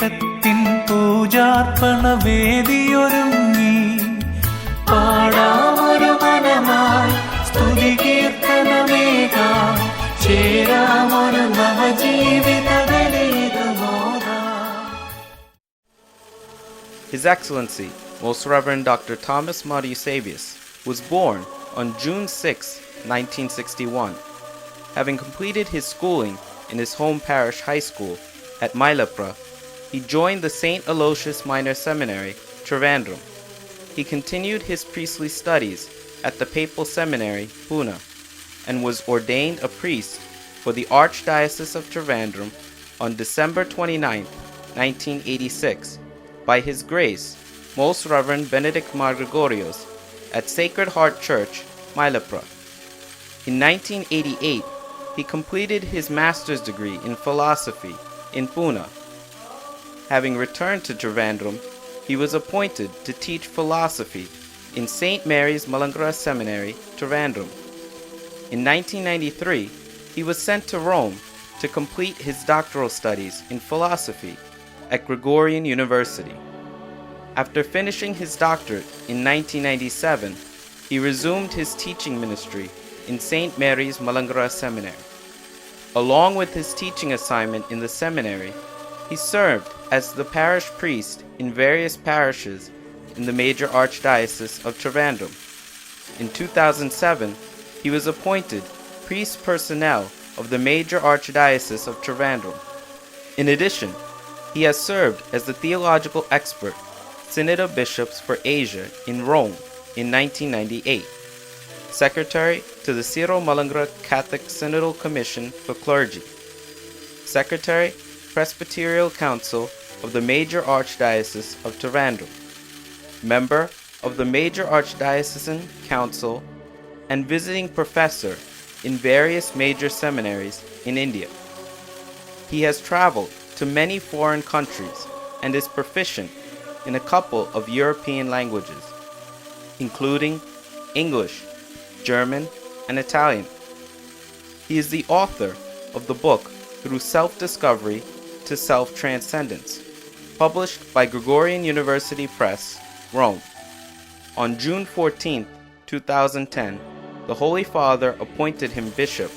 സ്നേഹത്തിൻ പൂജാർപ്പണ വേദിയൊരുങ്ങി പാടാമൊരു മനമായി സ്തുതി കീർത്തനമേകാം ചേരാമൊരു നവജീവിത His Excellency, Most Reverend Dr. Thomas Mar Eusebius, was born on June 6, 1961. Having completed his schooling in his home parish high school at Malankara, he joined the St. Aloysius Minor Seminary, Trivandrum. He continued his priestly studies at the Papal Seminary, Pune, and was ordained a priest for the Archdiocese of Trivandrum on December 29, 1986. By his grace, Most Reverend Benedict Mar Gregorios at Sacred Heart Church, Malankara. In 1988, he completed his master's degree in philosophy in Pune. Having returned to Trivandrum, he was appointed to teach philosophy in St. Mary's Malankara Seminary, Trivandrum. In 1993, he was sent to Rome to complete his doctoral studies in philosophy at Gregorian University. After finishing his doctorate in 1997, he resumed his teaching ministry in St. Mary's Malankara Seminary. Along with his teaching assignment in the seminary, he served as the parish priest in various parishes in the major archdiocese of Trivandrum. In 2007, he was appointed priest personnel of the major archdiocese of Trivandrum. In addition, he has served as the theological expert, Synod of Bishops for Asia in Rome in 1998, Secretary to the Syro-Malankara Catholic Synodal Commission for Clergy, Secretary, Presbyterial Council of the Major Archdiocese of Trivandrum, Member of the Major Archdiocesan Council, and visiting professor in various major seminaries in India. He has traveled to many foreign countries and is proficient in a couple of European languages, including English, German, and Italian. He is the author of the book Through Self-Discovery to Self-Transcendence, published by Gregorian University Press, Rome. On June 14, 2010, the Holy Father appointed him Bishop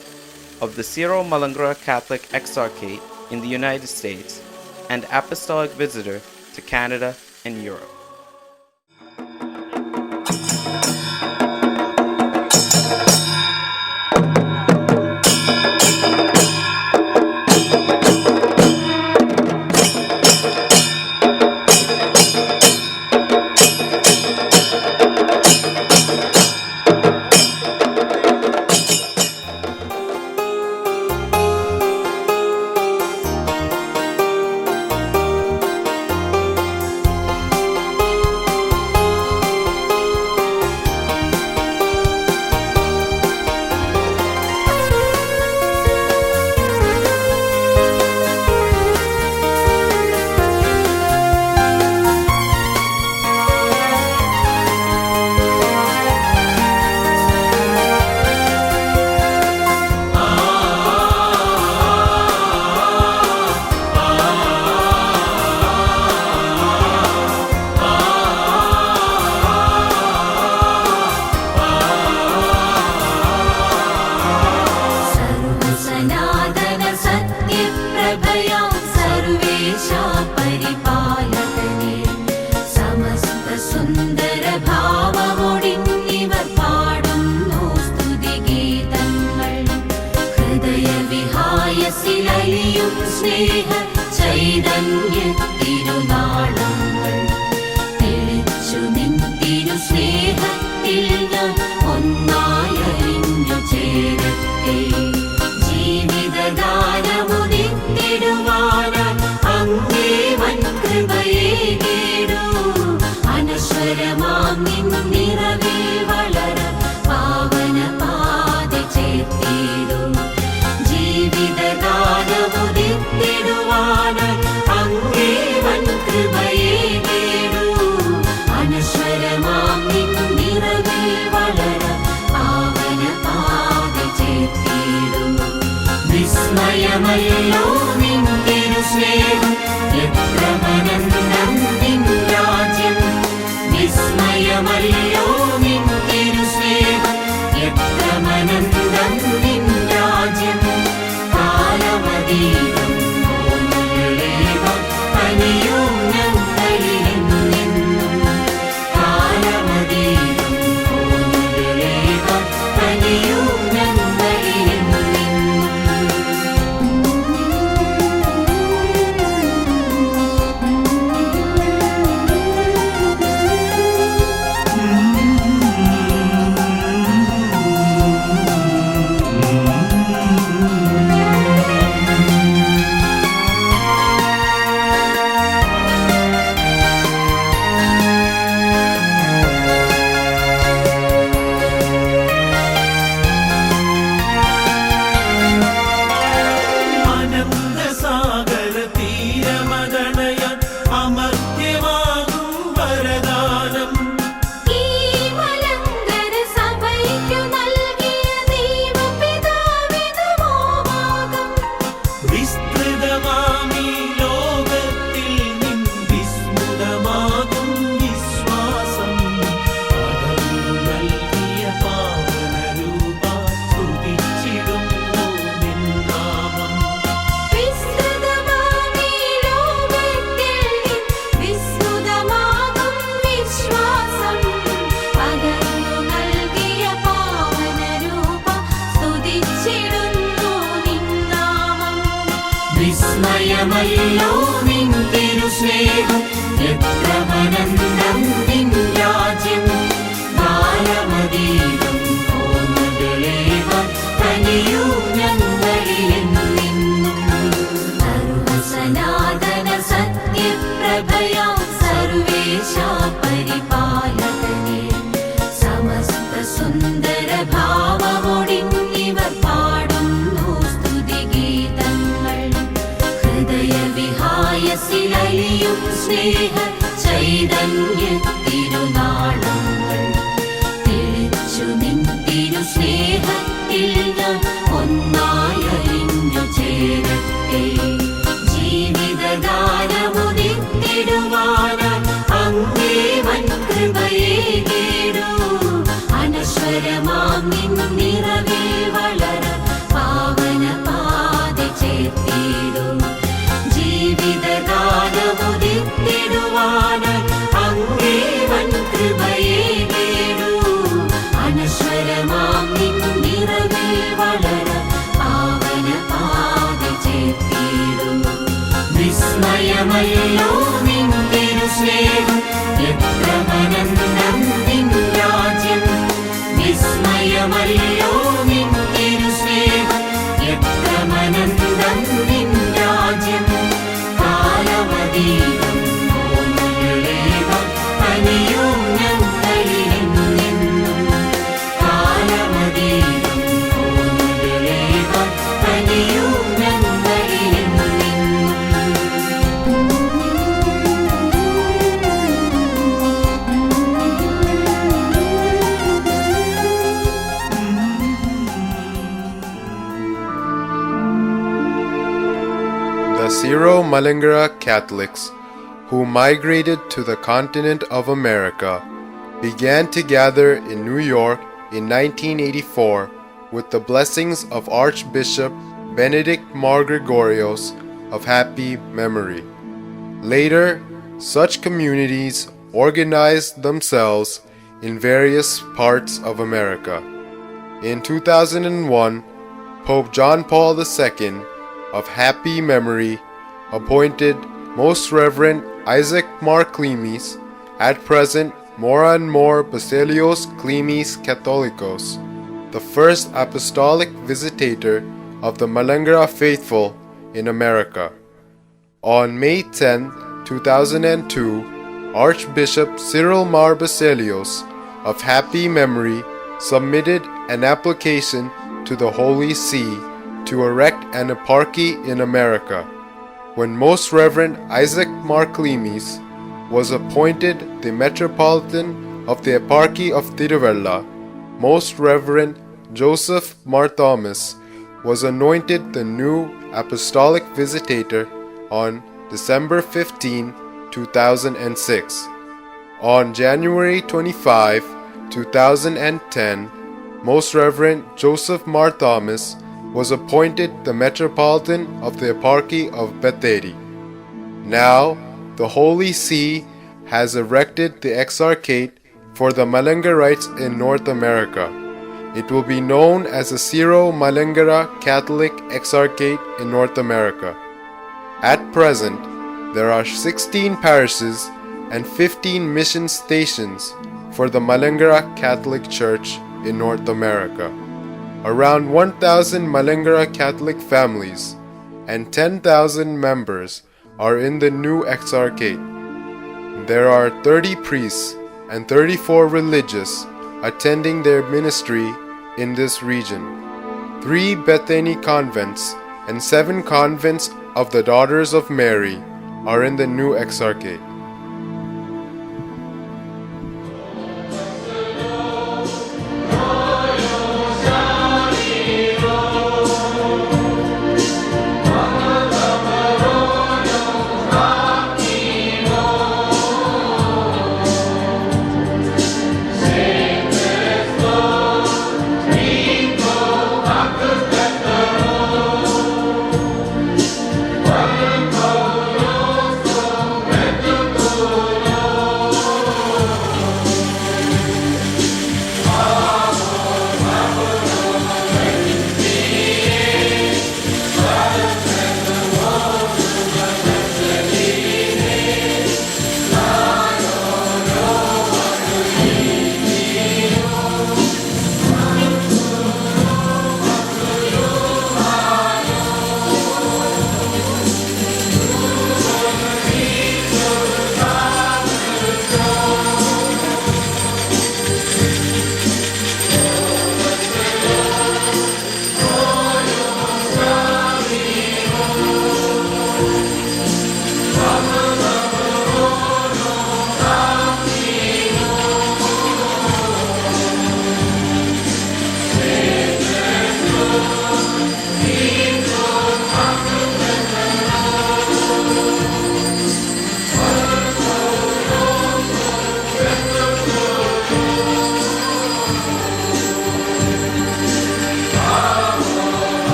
of the Syro-Malankara Catholic Excarchate in the United States and Apostolic Visitor to Canada and Europe. വിസ്മയമല്ലോ നിൻ തിരുസ്നേഹം എത്രമനന്തം നിൻ രാജ്യം, വിസ്മയമല്ലോ നിൻ തിരുസ്നേഹം. എത്രമനന്തം നിൻ രാജ്യം, കാലമതീതം ഓർമ്മകളേവം കനിയും ഞങ്ങളിലെന്നും. കാലമതീതം ഓർമ്മകളേവം കനിയും ഞങ്ങളിലെന്നും. അനന്തസാഗര തീരമതണയാൻ അമർത്യമാകും വരദാനം. ഈ മലങ്കര സഭയ്ക്കു നൽകിയ ദൈവപിതാവിനു മോവാകം. വിസ്തൃതമാമീ ലോകത്തിൽ നിൻ വിസ്മൃതമാകും വിശ്വാസം. അകന്നു നൽകിയ പാവനരൂപ സ്തുതിച്ചിടുന്നു നിൻ നാമം. വിസ്തൃതമാമീ ലോകത്തിൽ നിൻ വിസ്മൃതമാകും വിശ്വാസം. പകർന്നു നൽകിയ പാവനരൂപ സ്തുതിച്ചിടുന്നു നിൻ നാമം. വിസ്മയമല്ലോ നിൻ തിരുസ്നേഹം. എത്രമനന്തം നിൻ രാജ്യം, കാലമതീതം ഓർമ്മകളേവം കനിയും ഞങ്ങളിലെന്നും. സർവസനാതന സത്യപ്രഭയാം സർവേശാ പരിപാലകനേ, സമസ്ത സുന്ദര ഭാവമൊടിഞ്ഞിവർ പാടുന്നു സ്തുതിഗീതങ്ങൾ. ഹൃദയവിഹായസിലലിയും സ്നേഹ ചൈതന്യ തിരുനാളങ്ങൾ. തെളിച്ചു നിൻ തിരുസ്നേഹത്തിൽ ഞാൻ ഒന്നായലിഞ്ഞു ചേരട്ടെ. ജീവിതദാനമുദിത്തിടുവാനായി അങ്ങേ വൻ കൃപയേകേടൂ. അനശ്വരമാം നിൻ നിറവിൽ വളര പാവന പാതി ചേർത്തിടൂ. ജീവിതദാനമുദിത്തിടുവാനായി അങ്ങേ വൻ കൃപയേകേടൂ. അനശ്വരമാം നിൻ നിറവിൽ വളര പാവന പാതി ചേർത്തിടൂ. വിസ്മയമല്ലോ നിൻ തിരുസ്നേഹം. എത്രമനന്തം നിൻ രാജ്യം, വിസ്മയമല്ലോ നിൻ തിരുസ്നേഹം. എത്രമനന്തം നിൻ രാജ്യം, കാലമതീതം ഓർമ്മകളേവം കനിയും ഞങ്ങളിലെന്നും. കാലമതീതം ഓർമ്മകളേവം കനിയും ഞങ്ങളിലെന്നും. The Syro-Malankara Catholics, who migrated to the continent of America, began to gather in New York in 1984 with the blessings of Archbishop Benedict Mar Gregorios of happy memory. Later, such communities organized themselves in various parts of America. In 2001, Pope John Paul II of happy memory appointed Most Reverend Isaac Mar Klemes, at present Moran Mor Baselios Klemes Catholicos, the first apostolic visitator of the Malankara faithful in America. On May 10, 2002, Archbishop Cyril Mar Baselios of happy memory submitted an application to the Holy See to erect an eparchy in America. When Most Reverend Isaac Mar Klemes was appointed the Metropolitan of the Eparchy of Tiruvalla, Most Reverend Joseph Mar Thomas was anointed the new apostolic visitator on December 15, 2006. On January 25, 2010, Most Reverend Joseph Mar Thomas was appointed the Metropolitan of the Eparchy of Bethany. Now, the Holy See has erected the Excarchate for the Malankarites in North America. It will be known as the Syro-Malankara Catholic Excarchate in North America. At present, there are 16 parishes and 15 mission stations for the Malankara Catholic Church in North America. Around 1,000 Malankara Catholic families and 10,000 members are in the new Excarchate. There are 30 priests and 34 religious attending their ministry in this region. 3 Bethany convents and 7 convents of the Daughters of Mary are in the new Excarchate.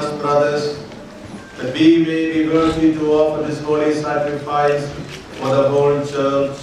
us, brothers, that we may be worthy to offer this holy sacrifice for the whole church.